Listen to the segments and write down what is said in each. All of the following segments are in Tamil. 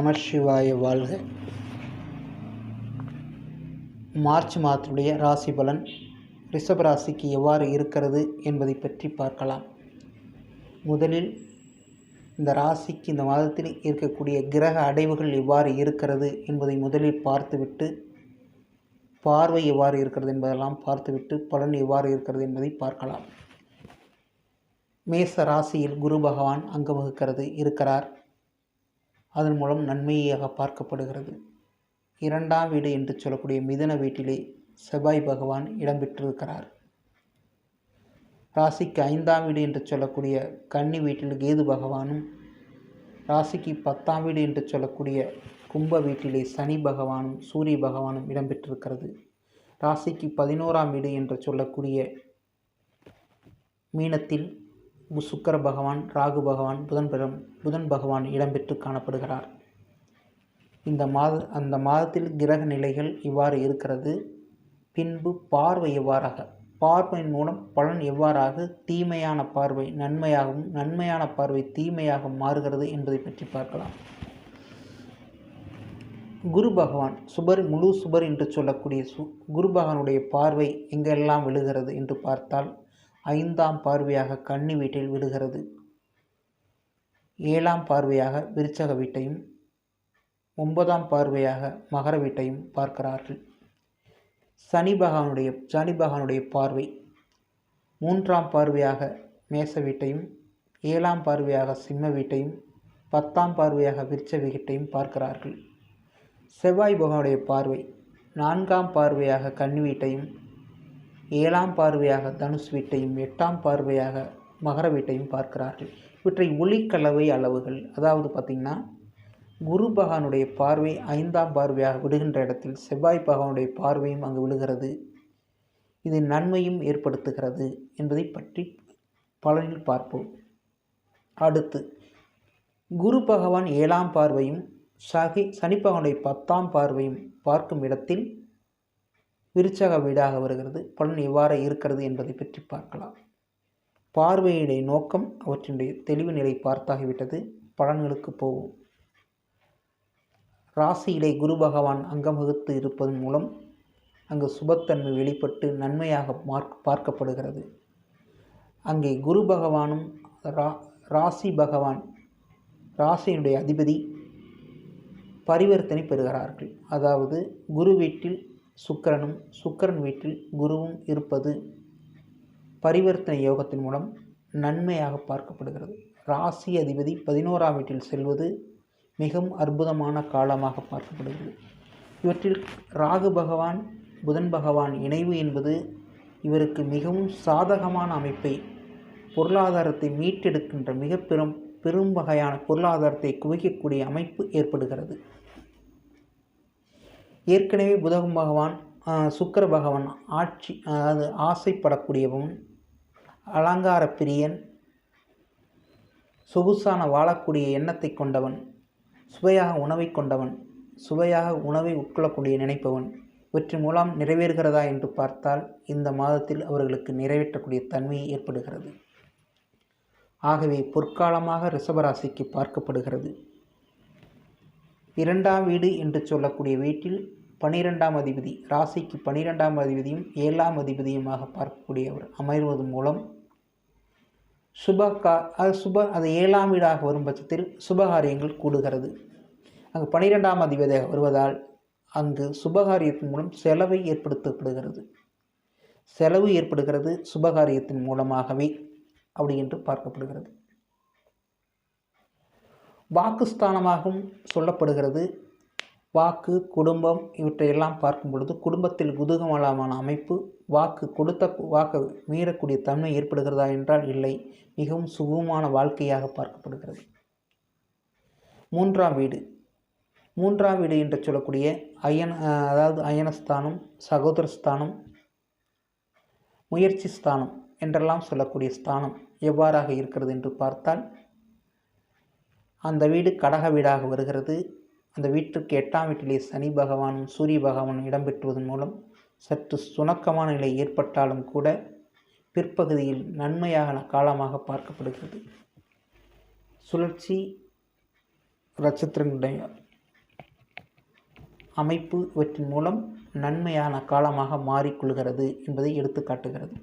நமசிவாய வாழ்க. மார்ச் மாதத்துடைய ராசி பலன் ரிஷப ராசிக்கு எவ்வாறு இருக்கிறது என்பதை பற்றி பார்க்கலாம். முதலில் இந்த ராசிக்கு இந்த மாதத்தில் இருக்கக்கூடிய கிரக அடைவுகள் எவ்வாறு இருக்கிறது என்பதை முதலில் பார்த்துவிட்டு, பார்வை எவ்வாறு இருக்கிறது என்பதெல்லாம் பார்த்துவிட்டு பலன் எவ்வாறு இருக்கிறது என்பதை பார்க்கலாம். மேச ராசியில் குரு பகவான் அங்கம் இருக்கிறார். அதன் மூலம் நன்மையாக பார்க்கப்படுகிறது. இரண்டாம் வீடு என்று சொல்லக்கூடிய மிதுன வீட்டிலே செவ்வாய் பகவான் இடம்பெற்றிருக்கிறார். ராசிக்கு ஐந்தாம் வீடு என்று சொல்லக்கூடிய கன்னி வீட்டில் கேது பகவானும், ராசிக்கு 10ஆம் வீடு என்று சொல்லக்கூடிய கும்ப வீட்டிலே சனி பகவானும் சூரிய பகவானும் இடம்பெற்றிருக்கிறது. ராசிக்கு 11ஆம் வீடு என்று சொல்லக்கூடிய மீனத்தில் சுக்கிர பகவான், ராகு பகவான், புதன் பகவான் இடம்பெற்று காணப்படுகிறார். அந்த மாதத்தில் கிரக நிலைகள் இவ்வாறு இருக்கிறது. பின்பு பார்வை எவ்வாறாக, பார்வையின் மூலம் பலன் எவ்வாறாக தீமையான பார்வை நன்மையாகவும், நன்மையான பார்வை தீமையாக மாறுகிறது என்பதை பற்றி பார்க்கலாம். குரு பகவான் முழு சுபர் என்று சொல்லக்கூடிய குரு பகவானுடைய பார்வை எங்கெல்லாம் விழுகிறது என்று பார்த்தால், 5ஆம் பார்வையாக கன்னி வீட்டில் விழுகிறது. 7ஆம் பார்வையாக விருச்சக வீட்டையும், 9ஆம் பார்வையாக மகர வீட்டையும் பார்க்கிறார்கள். சனி பகவானுடைய பார்வை 3ஆம் பார்வையாக மேச வீட்டையும், 7ஆம் பார்வையாக சிம்ம வீட்டையும், 10ஆம் பார்வையாக விருச்சக வீட்டையும் பார்க்கிறார்கள். செவ்வாய் பகவானுடைய பார்வை 4ஆம் பார்வையாக கன்னி வீட்டையும், 7ஆம் பார்வையாக தனுஷ் வீட்டையும், 8ஆம் பார்வையாக மகர வீட்டையும் பார்க்கிறார்கள். இவற்றை ஒளிக்கலவை அளவுகள். அதாவது பார்த்திங்கன்னா, குரு பகவானுடைய பார்வை 5ஆம் பார்வையாக விடுகின்ற இடத்தில் செவ்வாய் பகவானுடைய பார்வையும் அங்கு விழுகிறது. இது நன்மையும் ஏற்படுத்துகிறது என்பதை பற்றி பலனில் பார்ப்போம். அடுத்து குரு பகவான் 7ஆம் பார்வையும் சனி பகவானுடைய 10ஆம் பார்வையும் பார்க்கும் இடத்தில் விருச்சக வீடாக வருகிறது. பலன் எவ்வாறு இருக்கிறது என்பதை பற்றி பார்க்கலாம். பார்வையுடைய நோக்கம், அவற்றினுடைய தெளிவு நிலை பார்த்தாகிவிட்டது. பலன்களுக்கு போவோம். ராசியிலே குரு பகவான் அங்கம் வகுத்து இருப்பதன் மூலம் அங்கு சுபத்தன்மை வெளிப்பட்டு நன்மையாக பார்க்கப்படுகிறது. அங்கே குரு பகவானும் ராசி பகவான், ராசியினுடைய அதிபதி பரிவர்த்தனை பெறுகிறார்கள். அதாவது குரு வீட்டில் சுக்கிரனும், சுக்கிரன் வீட்டில் குருவும் இருப்பது பரிவர்த்தனை யோகத்தின் மூலம் நன்மையாக பார்க்கப்படுகிறது. ராசி அதிபதி 11ஆம் வீட்டில் செல்வது மிகவும் அற்புதமான காலமாக பார்க்கப்படுகிறது. இவற்றில் ராகு பகவான், புதன் பகவான் இணைவு என்பது இவருக்கு மிகவும் சாதகமான அமைப்பை, பொருளாதாரத்தை மீட்டெடுக்கின்ற மிக பெரும் வகையான பொருளாதாரத்தை குவிக்கக்கூடிய அமைப்பு ஏற்படுகிறது. ஏற்கனவே புதன் பகவான், சுக்கிர பகவான் ஆசைப்படக்கூடியவன், அலங்கார பிரியன், சொகுசான வாழக்கூடிய எண்ணத்தை கொண்டவன், சுவையாக உணவை கொண்டவன், சுவையாக உணவை உட்கொள்ளக்கூடிய நினைப்பவன். இவற்றின் மூலம் நிறைவேறுகிறதா என்று பார்த்தால், இந்த மாதத்தில் அவர்களுக்கு நிறைவேற்றக்கூடிய தன்மை ஏற்படுகிறது. ஆகவே பொற்காலமாக ரிஷபராசிக்கு பார்க்கப்படுகிறது. 2ஆம் வீடு என்று சொல்லக்கூடிய வீட்டில் 12ஆம் அதிபதி, ராசிக்கு 12ஆம் அதிபதியும் 7ஆம் அதிபதியுமாக பார்க்கக்கூடியவர் அமைவது மூலம் அது 7ஆம் வீடாக வரும் பட்சத்தில் சுபகாரியங்கள் கூடுகிறது. அங்கு 12ஆம் அதிபதியாக வருவதால் அங்கு சுபகாரியத்தின் மூலம் செலவு ஏற்படுகிறது. சுபகாரியத்தின் மூலமாகவே அப்படி என்று பார்க்கப்படுகிறது. வாக்குஸ்தானமாகவும் சொல்லப்படுகிறது. வாக்கு, குடும்பம் இவற்றையெல்லாம் பார்க்கும் பொழுது குடும்பத்தில் குதூகலமான அமைப்பு, கொடுத்த வாக்கு மீறக்கூடிய தன்மை ஏற்படுகிறதா என்றால் இல்லை. மிகவும் சுகமான வாழ்க்கையாக பார்க்கப்படுகிறது. 3ஆம் வீடு என்று சொல்லக்கூடிய அதாவது அயனஸ்தானம், சகோதரஸ்தானம், முயற்சி ஸ்தானம் என்றெல்லாம் சொல்லக்கூடிய ஸ்தானம் எவ்வாறாக இருக்கிறது என்று பார்த்தால், அந்த வீடு கடக வீடாக வருகிறது. அந்த வீட்டிற்கு 8ஆம் வீட்டிலே சனி பகவானும் சூரிய பகவானும் இடம்பெற்றுவதன் மூலம் சற்று சுணக்கமான நிலை ஏற்பட்டாலும் கூட பிற்பகுதியில் நன்மையான காலமாக பார்க்கப்படுகிறது. சுழற்சி நட்சத்திரங்களுடைய அமைப்பு இவற்றின் மூலம் நன்மையான காலமாக மாறிக்கொள்கிறது என்பதை எடுத்து காட்டுகிறது.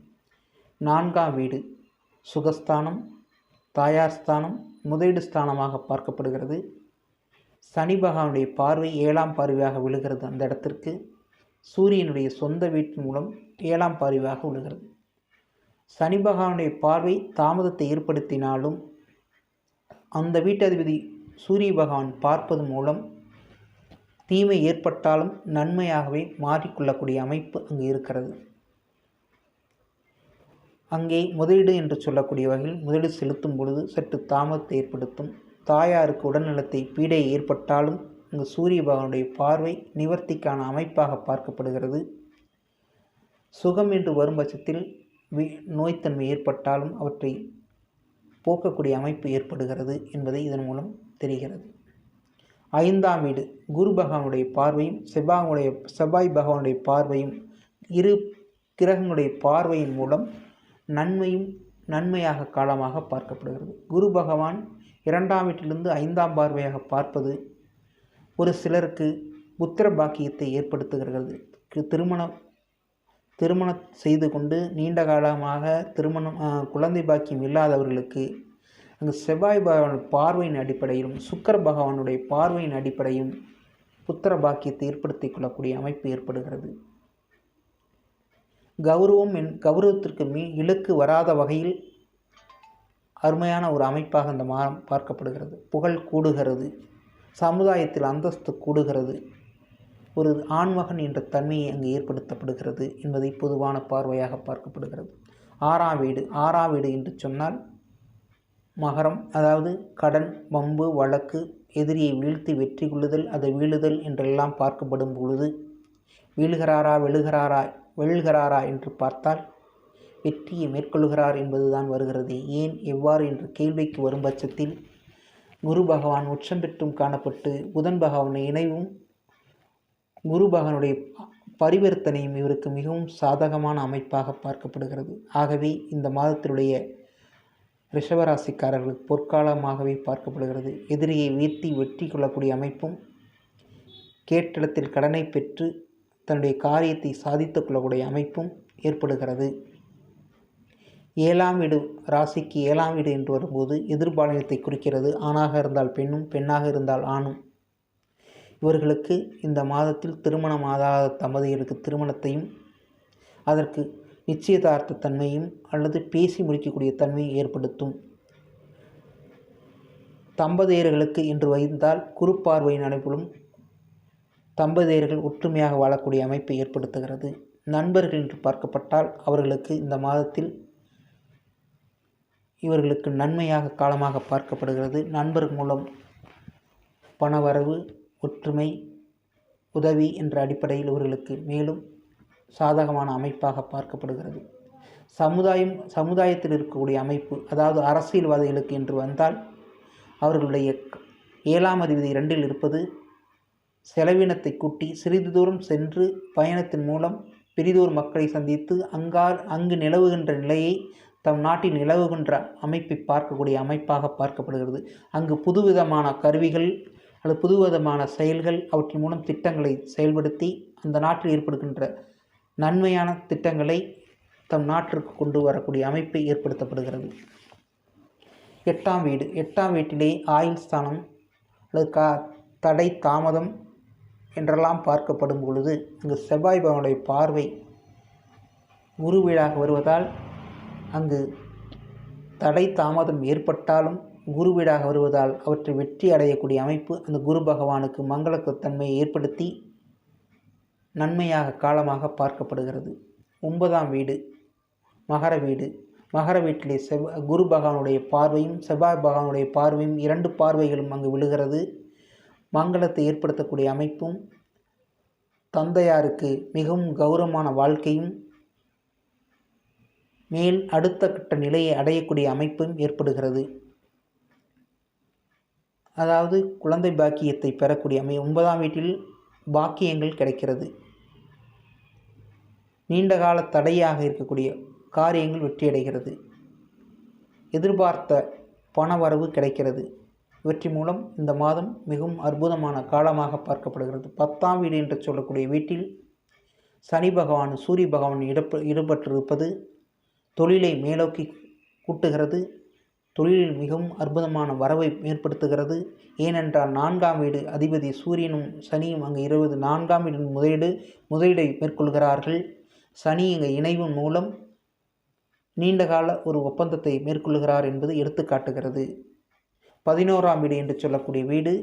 4ஆம் வீடு சுகஸ்தானம், தாயார் ஸ்தானம், முதலீடு ஸ்தானமாக பார்க்கப்படுகிறது. சனி பகவானுடைய பார்வை 7ஆம் பார்வையாக விழுகிறது. அந்த இடத்திற்கு சூரியனுடைய சொந்த வீட்டின் மூலம் 7ஆம் பார்வையாக விழுகிறது. சனி பகவானுடைய பார்வை தாமதத்தை ஏற்படுத்தினாலும் அந்த வீட்டதிபதி சூரிய பகவான் பார்ப்பது மூலம் தீமை ஏற்பட்டாலும் நன்மையாகவே மாறிக்கொள்ளக்கூடிய அமைப்பு அங்கு இருக்கிறது. அங்கே முதலீடு என்று சொல்லக்கூடிய வகையில் முதலீடு செலுத்தும் பொழுது சற்று தாமதத்தை ஏற்படுத்தும். தாயாருக்கு உடல்நலத்தை பீடை ஏற்பட்டாலும் அங்கு சூரிய பகவானுடைய பார்வை நிவர்த்திக்கான அமைப்பாக பார்க்கப்படுகிறது. சுகம் என்று வரும் பட்சத்தில் நோய்த்தன்மை ஏற்பட்டாலும் அவற்றை போக்கக்கூடிய அமைப்பு ஏற்படுகிறது என்பதை இதன் மூலம் தெரிகிறது. 5ஆம் வீடு குரு பகவானுடைய பார்வையும் செவ்வாய் பகவானுடைய பார்வையும் இரு கிரகங்களுடைய பார்வையின் மூலம் நன்மையாக காலமாக பார்க்கப்படுகிறது. குரு பகவான் 2ஆம் வீட்டிலிருந்து 5ஆம் பார்வையாக பார்ப்பது ஒரு சிலருக்கு புத்திர பாக்கியத்தை ஏற்படுத்துகிறது. திருமணம் செய்து கொண்டு நீண்ட காலமாக குழந்தை பாக்கியம் இல்லாதவர்களுக்கு அங்கு செவ்வாய் பகவான் பார்வையின் அடிப்படையிலும் சுக்கிர பகவானுடைய பார்வையின் அடிப்படையும் புத்திர பாக்கியத்தை ஏற்படுத்தி கொள்ளக்கூடிய அமைப்பு ஏற்படுகிறது. கௌரவத்திற்கு இலக்கு வராத வகையில் அருமையான ஒரு அமைப்பாக அந்த மாதம் பார்க்கப்படுகிறது. புகழ் கூடுகிறது, சமுதாயத்தில் அந்தஸ்து கூடுகிறது, ஒரு ஆண்மகன் என்ற தன்மையை அங்கு ஏற்படுத்தப்படுகிறது என்பதை பொதுவான பார்வையாக பார்க்கப்படுகிறது. 6ஆம் வீடு என்று சொன்னால் மகரம், அதாவது கடன், வம்பு, வழக்கு, எதிரியை வீழ்த்தி வெற்றி கொள்ளுதல், அதை வீழுதல் என்றெல்லாம் பார்க்கப்படும் பொழுது வெல்கிறாரா என்று பார்த்தால் வெற்றியை மேற்கொள்கிறார் என்பதுதான் வருகிறது. ஏன் எவ்வாறு என்ற கேள்விக்கு வரும் பட்சத்தில் குரு பகவான் உச்சம் பெற்றும் காணப்பட்டு புதன் பகவானை இணைவும் குரு பகவானுடைய பரிவர்த்தனையும் இவருக்கு மிகவும் சாதகமான அமைப்பாக பார்க்கப்படுகிறது. ஆகவே இந்த மாதத்தினுடைய ரிஷபராசிக்காரர்களுக்கு பொற்காலமாகவே பார்க்கப்படுகிறது. எதிரியை வீழ்த்தி வெற்றி கொள்ளக்கூடிய அமைப்பும் கேட்டிடத்தில் கடனை பெற்று தன்னுடைய காரியத்தை சாதித்து கொள்ளக்கூடிய அமைப்பும் ஏற்படுகிறது. 7ஆம் வீடு ராசிக்கு 7ஆம் வீடு என்று வரும்போது எதிர்பாலினத்தை குறிக்கிறது. ஆணாக இருந்தால் பெண்ணும், பெண்ணாக இருந்தால் ஆணும். இவர்களுக்கு இந்த மாதத்தில் திருமணமாகாத தம்பதியருக்கு திருமணத்தையும் அதற்கு நிச்சயதார்த்த தன்மையும் அல்லது பேசி முடிக்கக்கூடிய தன்மையை ஏற்படுத்தும். தம்பதியர்களுக்கு என்று வைத்தால் குறுப்பார்வையின் அனுப்பிலும் தம்பதியர்கள் ஒற்றுமையாக வாழக்கூடிய அமைப்பை ஏற்படுத்துகிறது. நண்பர்கள் என்று பார்க்கப்பட்டால் அவர்களுக்கு இந்த மாதத்தில் இவர்களுக்கு நன்மையாக காலமாக பார்க்கப்படுகிறது. நண்பர்கள் மூலம் பணவரவு, ஒற்றுமை, உதவி என்ற அடிப்படையில் இவர்களுக்கு மேலும் சாதகமான அமைப்பாக பார்க்கப்படுகிறது. சமுதாயத்தில் இருக்கக்கூடிய அமைப்பு, அதாவது அரசியல்வாதிகளுக்கு என்று வந்தால் அவர்களுடைய 7ஆம் அதிபதி 2இல் இருப்பது செலவினத்தை கூட்டி சிறிது தூரம் சென்று பயணத்தின் மூலம் பெரிதோர் மக்களை சந்தித்து அங்கு நிலவுகின்ற நிலையை தம் நாட்டில் நிலவுகின்ற அமைப்பை பார்க்கக்கூடிய அமைப்பாக பார்க்கப்படுகிறது. அங்கு புதுவிதமான கருவிகள் அல்லது புதுவிதமான செயல்கள் அவற்றின் மூலம் திட்டங்களை செயல்படுத்தி அந்த நாட்டில் ஏற்படுகின்ற நன்மையான திட்டங்களை தம் நாட்டிற்கு கொண்டு வரக்கூடிய அமைப்பை ஏற்படுத்தப்படுகிறது. 8ஆம் வீட்டிலே ஆயுள் ஸ்தானம் அல்லது தடை தாமதம் என்றெல்லாம் பார்க்கப்படும் பொழுது அங்கு செவ்வாய் பகவானுடைய பார்வை குரு வீடாக வருவதால் அங்கு தடை தாமதம் ஏற்பட்டாலும் குரு வீடாக வருவதால் அவற்றை வெற்றி அடையக்கூடிய அமைப்பு அந்த குரு பகவானுக்கு மங்களத்தன்மையை ஏற்படுத்தி நன்மையாக காலமாக பார்க்கப்படுகிறது. 9ஆம் வீடு மகர வீட்டிலே குரு பகவானுடைய பார்வையும் செவ்வாய் பகவானுடைய பார்வையும் 2 பார்வைகளும் அங்கு விழுகிறது. மங்களத்தை ஏற்படுத்தக்கூடிய அமைப்பும் தந்தையாருக்கு மிகவும் கௌரவமான வாழ்க்கையும் அடுத்த கட்ட நிலையை அடையக்கூடிய அமைப்பும் ஏற்படுகிறது. அதாவது குழந்தை பாக்கியத்தை பெறக்கூடிய 9ஆம் வீட்டில் பாக்கியங்கள் கிடைக்கிறது. நீண்டகால தடையாக இருக்கக்கூடிய காரியங்கள் வெற்றியடைகிறது. எதிர்பார்த்த பண வரவு கிடைக்கிறது. இவற்றின் மூலம் இந்த மாதம் மிகவும் அற்புதமான காலமாக பார்க்கப்படுகிறது. 10ஆம் வீடு என்று சொல்லக்கூடிய வீட்டில் சனி பகவான் சூரிய பகவான் ஈடுபட்டிருப்பது தொழிலை மேலோக்கி கூட்டுகிறது. தொழிலில் மிகவும் அற்புதமான வரவை ஏற்படுத்துகிறது. ஏனென்றால் 4ஆம் வீடு அதிபதி சூரியனும் சனியும் அங்கு 4ஆம் வீடின் முதலீடை மேற்கொள்கிறார்கள். சனி இங்கே இணைவின் மூலம் நீண்டகால ஒரு ஒப்பந்தத்தை மேற்கொள்கிறார் என்பது எடுத்துக்காட்டுகிறது. 11ஆம் வீடு என்று சொல்லக்கூடிய வீடு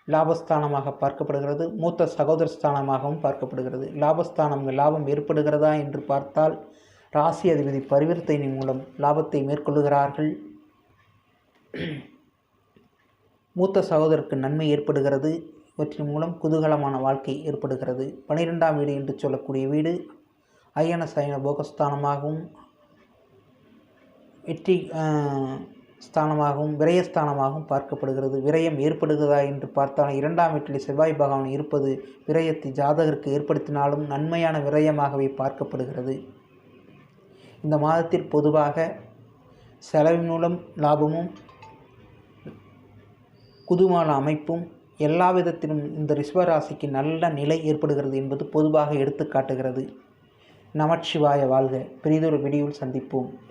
லாபஸ்தானமாக பார்க்கப்படுகிறது. மூத்த சகோதர ஸ்தானமாகவும் பார்க்கப்படுகிறது. லாபஸ்தானம் லாபம் ஏற்படுகிறதா என்று பார்த்தால் ராசி அதிபதி பரிவர்த்தனை மூலம் லாபத்தை மேற்கொள்கிறார்கள். மூத்த சகோதரருக்கு நன்மை ஏற்படுகிறது. இவற்றின் மூலம் குதூகலமான வாழ்க்கை ஏற்படுகிறது. 12ஆம் வீடு என்று சொல்லக்கூடிய வீடு அயன சயன போகஸ்தானமாகவும் வெற்றி ஸ்தானமாகவும் விரயஸ்தானமாகவும் பார்க்கப்படுகிறது. விரயம் ஏற்படுகிறதா என்று பார்த்தால் 2ஆம் வீட்டில் செவ்வாய் பகவான் இருப்பது விரயத்தை ஜாதகருக்கு ஏற்படுத்தினாலும் நன்மையான விரயமாகவே பார்க்கப்படுகிறது. இந்த மாதத்தில் பொதுவாக செலவின் மூலம் லாபமும் குதூகல அமைப்பும் எல்லா விதத்திலும் இந்த ரிஷபராசிக்கு நல்ல நிலை ஏற்படுகிறது என்பது பொதுவாக எடுத்து காட்டுகிறது. நமச்சிவாய வாழ்க. பெரிதொரு வீடியோவில் சந்திப்போம்.